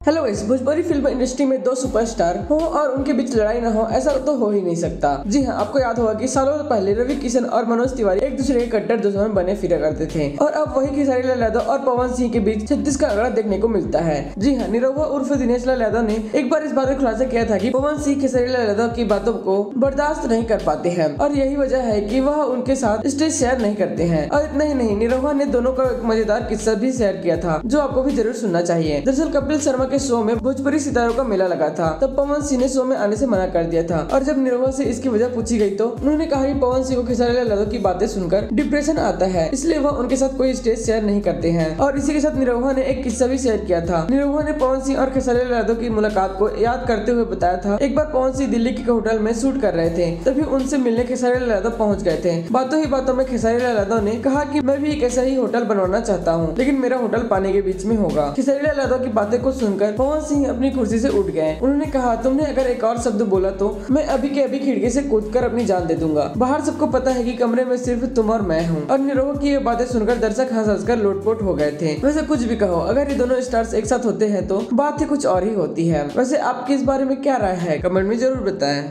Hello guys, Bhojpuri film industry में दो superstar हो और उनके बीच लड़ाई न हो, ऐसा तो हो ही नहीं सकता। जी हाँ, आपको याद होगा कि सालों पहले रवि किशन और मनोज तिवारी एक दूसरे के कट्टर दुश्मन बने फिरा करते थे और अब वही खेसारी लाल यादव और पवन सिंह के बीच 36 का झगड़ा देखने को मिलता है। जी हाँ, निरहुआ उर्फ दिनेश लाल यादव ने एक बार इस बात का खुलासा किया था कि पवन सिंह खेसारी लाल यादव की बातों को बर्दाश्त नहीं कर पाते हैं और यही वजह है कि वह उनके साथ स्टेज शेयर नहीं करते हैं। और इतना ही नहीं, निरहुआ ने दोनों का एक मजेदार किस्सा भी शेयर किया था जो आपको भी जरूर सुनना चाहिए। दरअसल कपिल शर्मा के शो में भोजपुरी सितारों का मेला लगा था, तब पवन सिंह ने शो में आने से मना कर दिया था और जब निरहुआ से इसकी वजह पूछी गई तो उन्होंने कहा कि पवन सिंह को खेसारी लाल यादव की बातें सुनकर डिप्रेशन आता है, इसलिए वह उनके साथ कोई स्टेज शेयर नहीं करते हैं। और इसी के साथ निरहुआ ने एक किस्सा भी शेयर किया था। निरहुआ ने पवन सिंह और खेसारी लाल यादव की मुलाकात को याद करते हुए बताया था, एक बार पवन सिंह दिल्ली के होटल में शूट कर रहे थे, तभी उनसे मिलने खेसारी लाल यादव पहुंच गए थे। बातों ही बातों में खेसारी लाल यादव ने कहा कि मैं भी एक ऐसा ही होटल बनवाना चाहता हूँ, लेकिन मेरा होटल पानी के बीच में होगा। खेसारी लाल यादव की बातें को सुनकर पवन सिंह अपनी कुर्सी से उठ गए। उन्होंने कहा, तुमने अगर एक और शब्द बोला तो मैं अभी के अभी खिड़की से कूदकर अपनी जान दे दूंगा। बाहर सबको पता है कि कमरे में सिर्फ तुम और मैं हूँ। और निरहुआ की ये बातें सुनकर दर्शक हंस-हंसकर लोटपोट हो गए थे। वैसे कुछ भी कहो, अगर ये दोनों स्टार्स एक साथ होते हैं तो बात ही कुछ और ही होती है। वैसे आपकी इस बारे में क्या राय है, कमेंट में जरूर बताएं।